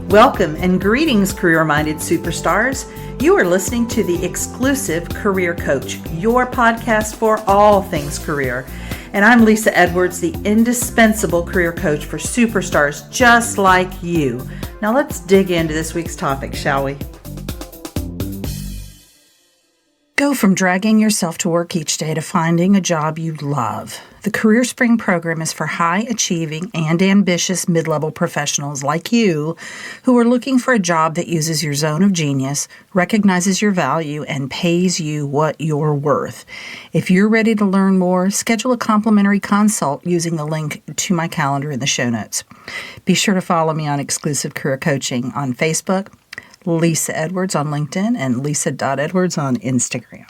Welcome and greetings, career-minded superstars. You are listening to the exclusive Career Coach, your podcast for all things career. And I'm Lisa Edwards, the indispensable career coach for superstars just like you. Now let's dig into this week's topic, shall we? Go from dragging yourself to work each day to finding a job you love. The Career Spring program is for high-achieving and ambitious mid-level professionals like you who are looking for a job that uses your zone of genius, recognizes your value, and pays you what you're worth. If you're ready to learn more, schedule a complimentary consult using the link to my calendar in the show notes. Be sure to follow me on Exclusive Career Coaching on Facebook, Lisa Edwards on LinkedIn, and Lisa.Edwards on Instagram.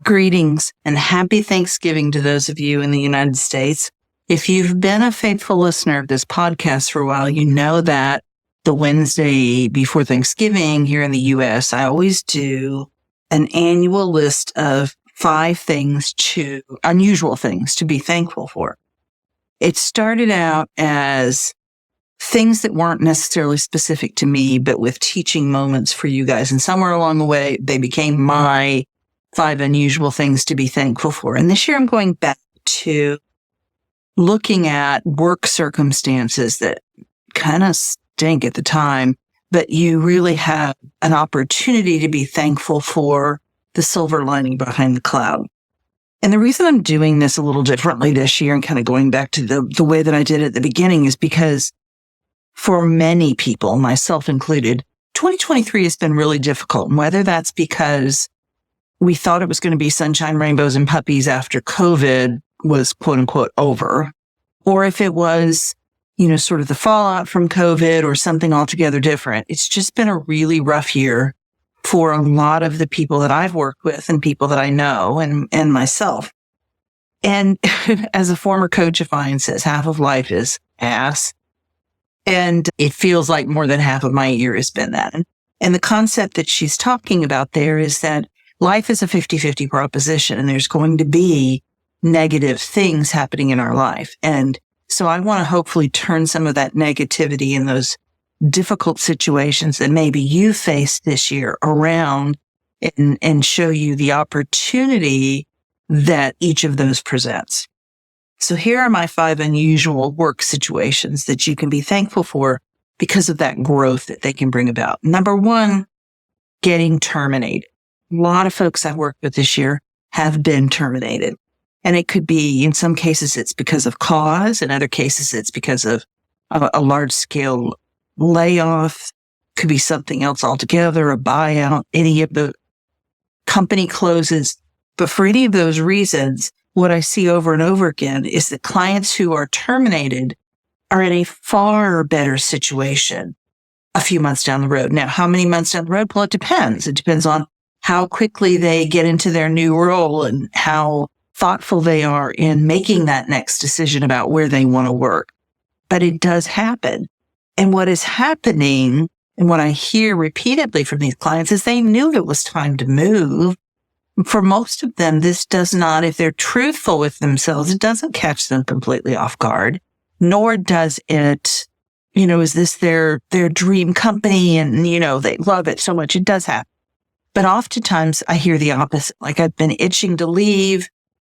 Greetings and happy Thanksgiving to those of you in the United States. If you've been a faithful listener of this podcast for a while, you know that the Wednesday before Thanksgiving here in the U.S., I always do an annual list of 5 unusual things to be thankful for. It started out as things that weren't necessarily specific to me, but with teaching moments for you guys. And somewhere along the way, they became my 5 unusual things to be thankful for. And this year I'm going back to looking at work circumstances that kind of stink at the time, but you really have an opportunity to be thankful for the silver lining behind the cloud. And the reason I'm doing this a little differently this year and kind of going back to the way that I did it at the beginning is because for many people, myself included, 2023 has been really difficult. And whether that's because we thought it was going to be sunshine, rainbows, and puppies after COVID was quote unquote over, or if it was, sort of the fallout from COVID or something altogether different. It's just been a really rough year for a lot of the people that I've worked with and people that I know and myself. And as a former coach of mine says, half of life is ass. And it feels like more than half of my year has been that. And the concept that she's talking about there is that life is a 50-50 proposition, and there's going to be negative things happening in our life. And so I want to hopefully turn some of that negativity in those difficult situations that maybe you faced this year around and show you the opportunity that each of those presents. So here are my 5 unusual work situations that you can be thankful for because of that growth that they can bring about. Number 1, getting terminated. A lot of folks I've worked with this year have been terminated. And it could be, in some cases, it's because of cause. In other cases, it's because of a large scale layoff. Could be something else altogether, a buyout, any of the company closes. But for any of those reasons, what I see over and over again is that clients who are terminated are in a far better situation a few months down the road. Now, how many months down the road? Well, it depends. It depends on how quickly they get into their new role and how thoughtful they are in making that next decision about where they want to work. But it does happen. And what is happening, and what I hear repeatedly from these clients, is they knew it was time to move. For most of them, this does not, if they're truthful with themselves, it doesn't catch them completely off guard, nor does it, is this their dream company and, they love it so much. It does happen. But oftentimes I hear the opposite, like I've been itching to leave.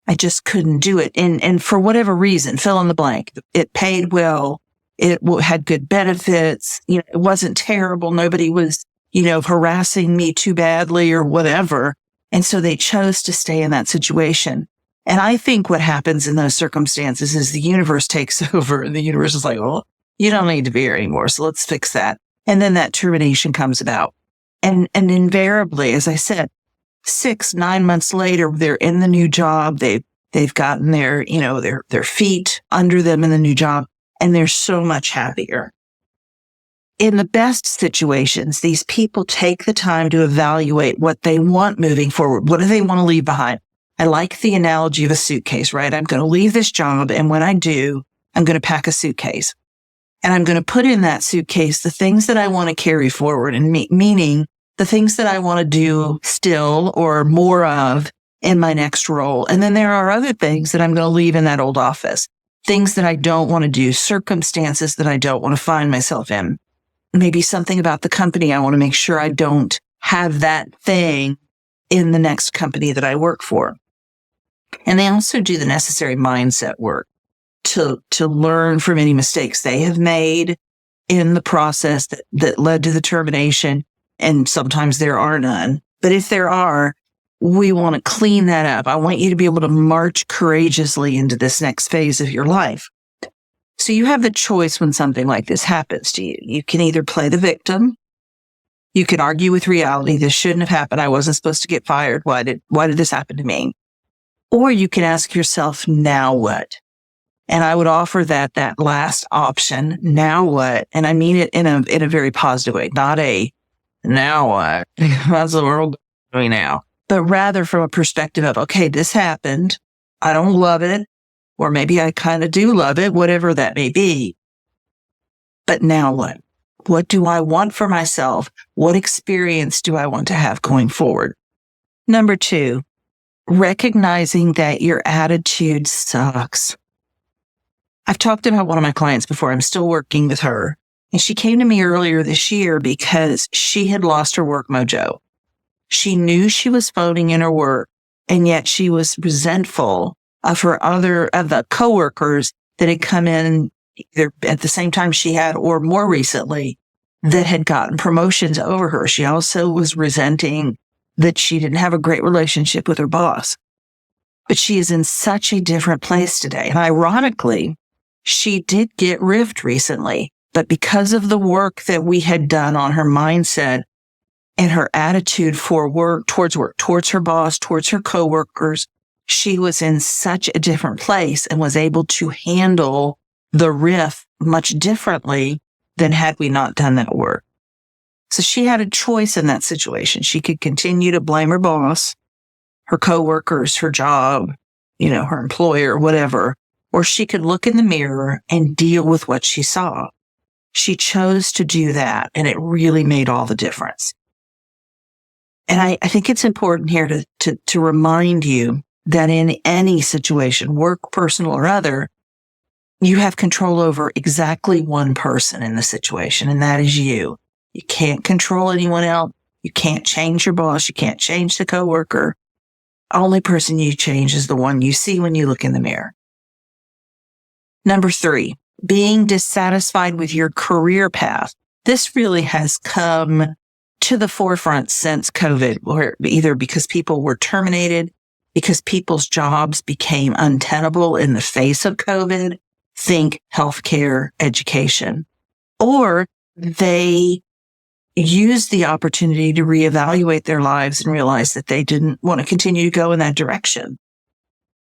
I just couldn't do it. And for whatever reason, fill in the blank, it paid well. It had good benefits. It wasn't terrible. Nobody was, harassing me too badly or whatever. And so they chose to stay in that situation. And I think what happens in those circumstances is the universe takes over and the universe is like, well, you don't need to be here anymore. So let's fix that. And then that termination comes about. And invariably, as I said, 6-9 months later, they're in the new job. They've gotten their feet under them in the new job, and they're so much happier. In the best situations, these people take the time to evaluate what they want moving forward. What do they want to leave behind? I like the analogy of a suitcase, right? I'm going to leave this job, and when I do, I'm going to pack a suitcase. And I'm going to put in that suitcase the things that I want to carry forward, and meaning the things that I want to do still or more of in my next role. And then there are other things that I'm going to leave in that old office, things that I don't want to do, circumstances that I don't want to find myself in. maybe something about the company. I want to make sure I don't have that thing in the next company that I work for. And they also do the necessary mindset work to learn from any mistakes they have made in the process that led to the termination. And sometimes there are none. But if there are, we want to clean that up. I want you to be able to march courageously into this next phase of your life. So you have the choice when something like this happens to you. You can either play the victim. You can argue with reality. This shouldn't have happened. I wasn't supposed to get fired. Why did this happen to me? Or you can ask yourself, now what? And I would offer that last option, now what? And I mean it in a very positive way, not a now what? How's the world doing now? But rather from a perspective of, okay, this happened. I don't love it. Or maybe I kind of do love it, whatever that may be. But now what? What do I want for myself? What experience do I want to have going forward? Number 2, recognizing that your attitude sucks. I've talked about one of my clients before. I'm still working with her. And she came to me earlier this year because she had lost her work mojo. She knew she was phoning in her work, and yet she was resentful of the coworkers that had come in either at the same time she had or more recently that had gotten promotions over her. She also was resenting that she didn't have a great relationship with her boss. But she is in such a different place today. And ironically, she did get riffed recently, but because of the work that we had done on her mindset and her attitude for work, towards her boss, towards her coworkers, she was in such a different place and was able to handle the riff much differently than had we not done that work. So she had a choice in that situation. She could continue to blame her boss, her coworkers, her job, her employer, whatever, or she could look in the mirror and deal with what she saw. She chose to do that, and it really made all the difference. And I think it's important here to remind you that in any situation, work, personal, or other, you have control over exactly one person in the situation, and that is you. You can't control anyone else. You can't change your boss. You can't change the coworker. Only person you change is the one you see when you look in the mirror. Number 3, being dissatisfied with your career path. This really has come to the forefront since COVID, or either because people were terminated, because people's jobs became untenable in the face of COVID, think healthcare, education, or they used the opportunity to reevaluate their lives and realize that they didn't want to continue to go in that direction.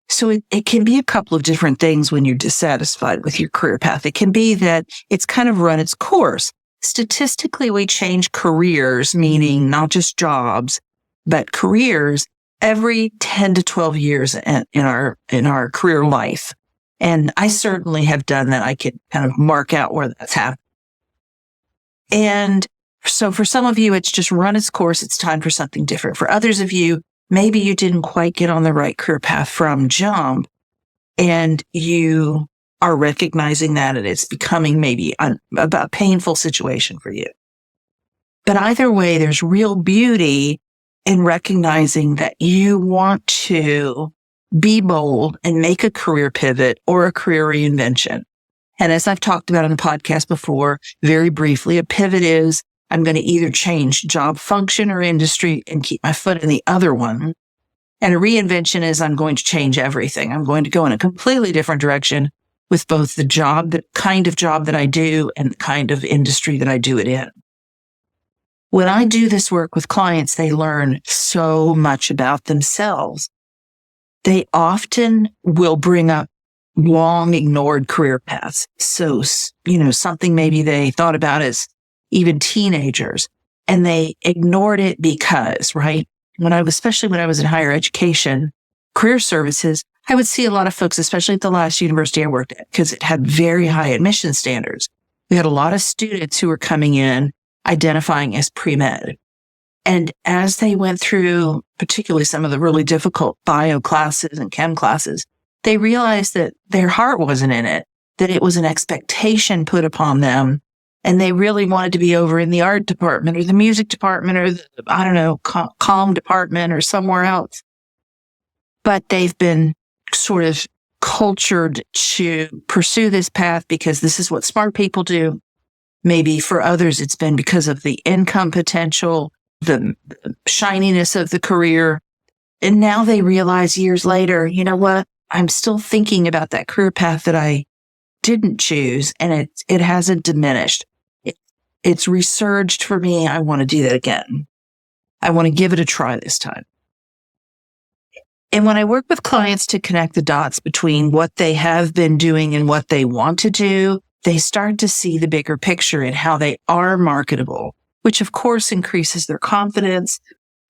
So it can be a couple of different things when you're dissatisfied with your career path. It can be that it's kind of run its course. Statistically, we change careers, meaning not just jobs, but careers every 10 to 12 years in our career life. And I certainly have done that. I could kind of mark out where that's happened. And so for some of you, it's just run its course. It's time for something different. For others of you, maybe you didn't quite get on the right career path from jump, and you are recognizing that and it's becoming maybe a painful situation for you. But either way, there's real beauty in recognizing that you want to be bold and make a career pivot or a career reinvention. And as I've talked about on the podcast before, very briefly, a pivot is I'm going to either change job function or industry and keep my foot in the other one. And a reinvention is I'm going to change everything. I'm going to go in a completely different direction with both the kind of job that I do and the kind of industry that I do it in. When I do this work with clients, they learn so much about themselves. They often will bring up long ignored career paths. So, something maybe they thought about as even teenagers, and they ignored it because, right? Especially when I was in higher education, career services, I would see a lot of folks, especially at the last university I worked at, because it had very high admission standards. We had a lot of students who were coming in identifying as pre-med. And as they went through, particularly some of the really difficult bio classes and chem classes, they realized that their heart wasn't in it, that it was an expectation put upon them and they really wanted to be over in the art department or the music department or the, comm department or somewhere else. But they've been sort of cultured to pursue this path because this is what smart people do. Maybe for others, it's been because of the income potential, the shininess of the career. And now they realize years later, you know what? I'm still thinking about that career path that I didn't choose, and it hasn't diminished. It's resurged for me. I want to do that again. I want to give it a try this time. And when I work with clients to connect the dots between what they have been doing and what they want to do, they start to see the bigger picture and how they are marketable, which of course increases their confidence,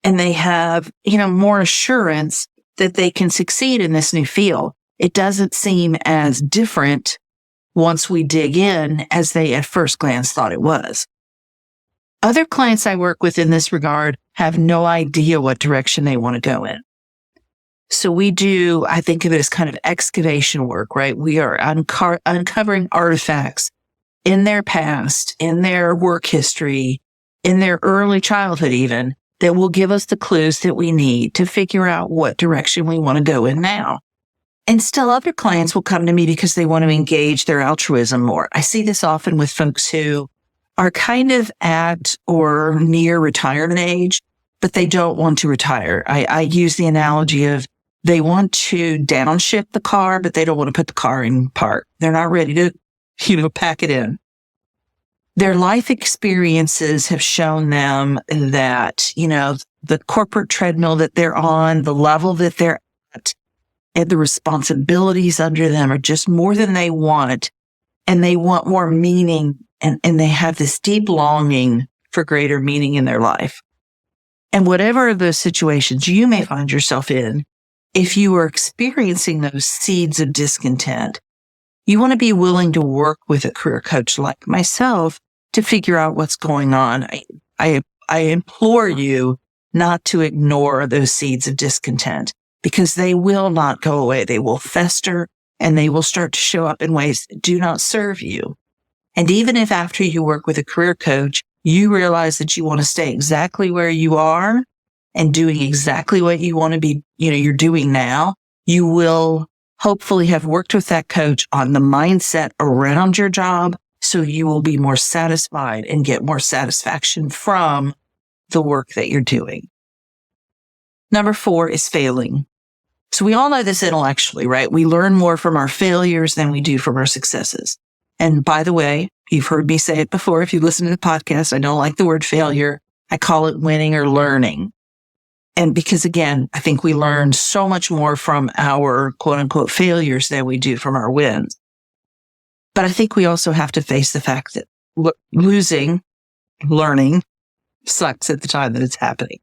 and they have, more assurance that they can succeed in this new field. It doesn't seem as different once we dig in as they at first glance thought it was. Other clients I work with in this regard have no idea what direction they want to go in. So we do, I think of it as kind of excavation work, right? We are uncovering artifacts in their past, in their work history, in their early childhood even, that will give us the clues that we need to figure out what direction we want to go in now. And still other clients will come to me because they want to engage their altruism more. I see this often with folks who are kind of at or near retirement age, but they don't want to retire. I use the analogy of they want to downshift the car, but they don't want to put the car in park. They're not ready to, pack it in. Their life experiences have shown them that, the corporate treadmill that they're on, the level that they're at, and the responsibilities under them are just more than they want. And they want more meaning, and they have this deep longing for greater meaning in their life. And whatever those situations you may find yourself in, if you are experiencing those seeds of discontent, you want to be willing to work with a career coach like myself to figure out what's going on. I implore you not to ignore those seeds of discontent, because they will not go away. They will fester, and they will start to show up in ways that do not serve you. And even if after you work with a career coach, you realize that you want to stay exactly where you are and doing exactly what you want to be, you're doing now, you will hopefully have worked with that coach on the mindset around your job, so you will be more satisfied and get more satisfaction from the work that you're doing. Number 4 is failing. So we all know this intellectually, right? We learn more from our failures than we do from our successes. And by the way, you've heard me say it before. If you listen to the podcast, I don't like the word failure. I call it winning or learning. And because again, I think we learn so much more from our quote unquote failures than we do from our wins. But I think we also have to face the fact that learning sucks at the time that it's happening.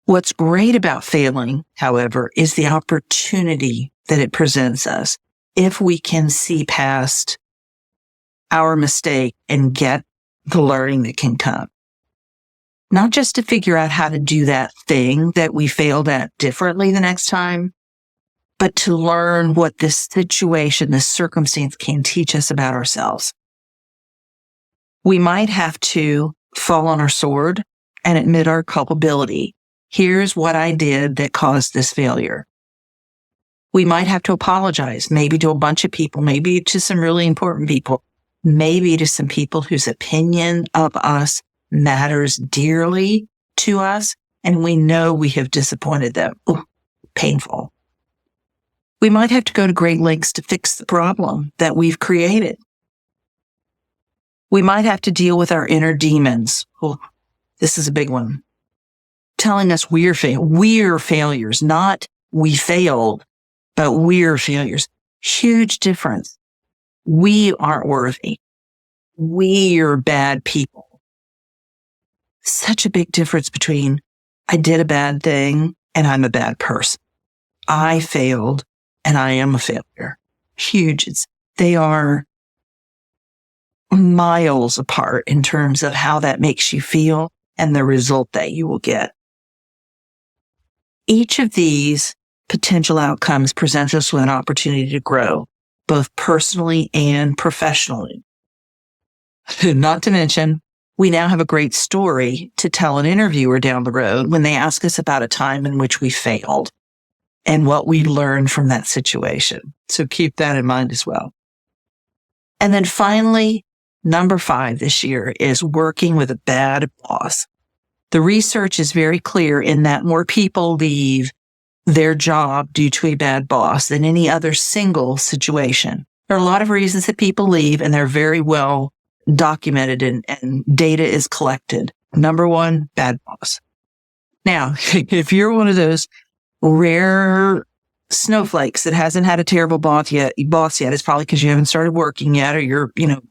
What's great about failing, however, is the opportunity that it presents us if we can see past our mistake and get the learning that can come. Not just to figure out how to do that thing that we failed at differently the next time, but to learn what this situation, this circumstance can teach us about ourselves. We might have to fall on our sword and admit our culpability. Here's what I did that caused this failure. We might have to apologize, maybe to a bunch of people, maybe to some really important people, maybe to some people whose opinion of us matters dearly to us, and we know we have disappointed them. Ooh, painful. We might have to go to great lengths to fix the problem that we've created. We might have to deal with our inner demons. Ooh, this is a big one. Telling us we're failures, not we failed, but we're failures. Huge difference. We aren't worthy. We're bad people. Such a big difference between I did a bad thing and I'm a bad person. I failed and I am a failure. Huge. They are miles apart in terms of how that makes you feel and the result that you will get. Each of these potential outcomes presents us with an opportunity to grow, both personally and professionally. Not to mention, we now have a great story to tell an interviewer down the road when they ask us about a time in which we failed and what we learned from that situation. So keep that in mind as well. And then finally, number 5 this year is working with a bad boss. The research is very clear in that more people leave their job due to a bad boss than any other single situation. There are a lot of reasons that people leave, and they're very well documented and data is collected. Number 1, bad boss. Now, if you're one of those rare snowflakes that hasn't had a terrible boss yet, it's probably because you haven't started working yet, or you're,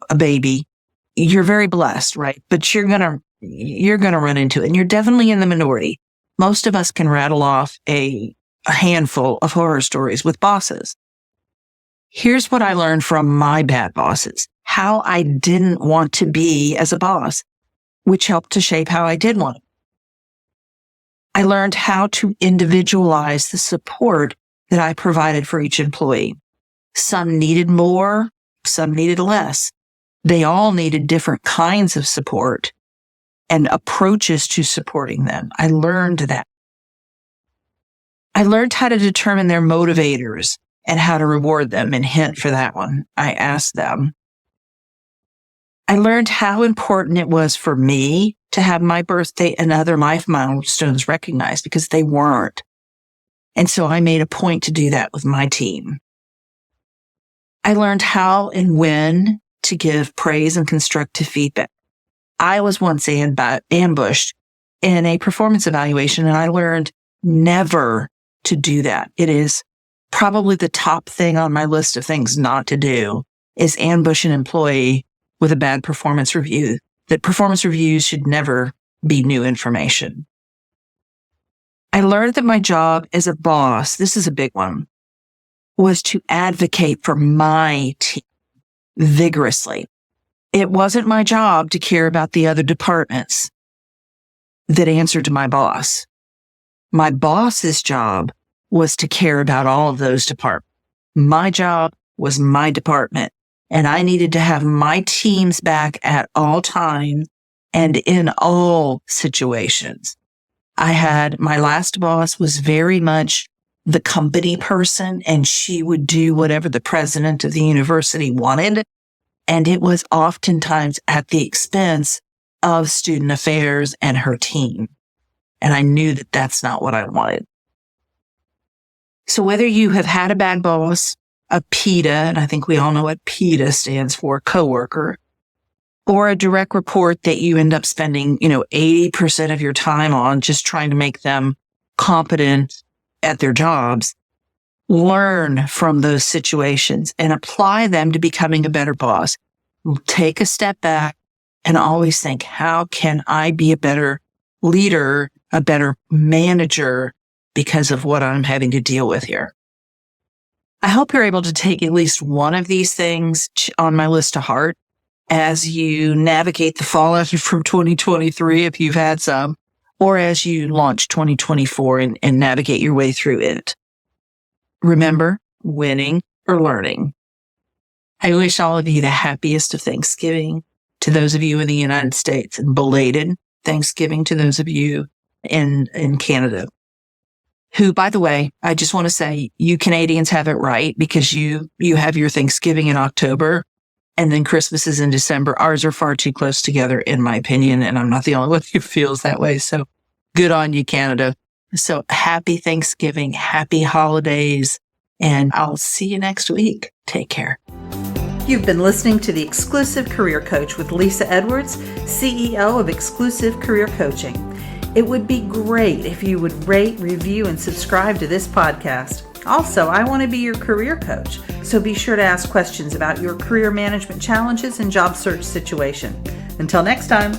a baby. You're very blessed, right? But you're going to run into it, and you're definitely in the minority. Most of us can rattle off a handful of horror stories with bosses. Here's what I learned from my bad bosses, how I didn't want to be as a boss, which helped to shape how I did want to. I learned how to individualize the support that I provided for each employee. Some needed more, some needed less. They all needed different kinds of support and approaches to supporting them. I learned that. I learned how to determine their motivators and how to reward them. And hint for that one, I asked them. I learned how important it was for me to have my birthday and other life milestones recognized, because they weren't. And so I made a point to do that with my team. I learned how and when to give praise and constructive feedback. I was once ambushed in a performance evaluation, and I learned never to do that. It is probably the top thing on my list of things not to do, is ambush an employee with a bad performance review. That performance reviews should never be new information. I learned that my job as a boss, this is a big one, was to advocate for my team vigorously. It wasn't my job to care about the other departments that answered to my boss. My boss's job was to care about all of those departments. My job was my department, and I needed to have my team's back at all times and in all situations. My last boss was very much the company person, and she would do whatever the president of the university wanted. And it was oftentimes at the expense of student affairs and her team. And I knew that that's not what I wanted. So whether you have had a bad boss, a PITA, and I think we all know what PITA stands for, coworker, or a direct report that you end up spending, 80% of your time on just trying to make them competent at their jobs, learn from those situations and apply them to becoming a better boss. Take a step back and always think, how can I be a better leader, a better manager because of what I'm having to deal with here? I hope you're able to take at least one of these things on my list to heart as you navigate the fallout from 2023, if you've had some, or as you launch 2024 and navigate your way through it. Remember, winning or learning. I wish all of you the happiest of Thanksgiving to those of you in the United States, and belated Thanksgiving to those of you in Canada. Who, by the way, I just want to say, you Canadians have it right, because you have your Thanksgiving in October and then Christmas is in December. Ours are far too close together, in my opinion, and I'm not the only one who feels that way. So good on you, Canada. So happy Thanksgiving, happy holidays, and I'll see you next week. Take care. You've been listening to The Exclusive Career Coach with Lisa Edwards, CEO of Exclusive Career Coaching. It would be great if you would rate, review, and subscribe to this podcast. Also, I want to be your career coach, so be sure to ask questions about your career management challenges and job search situation. Until next time.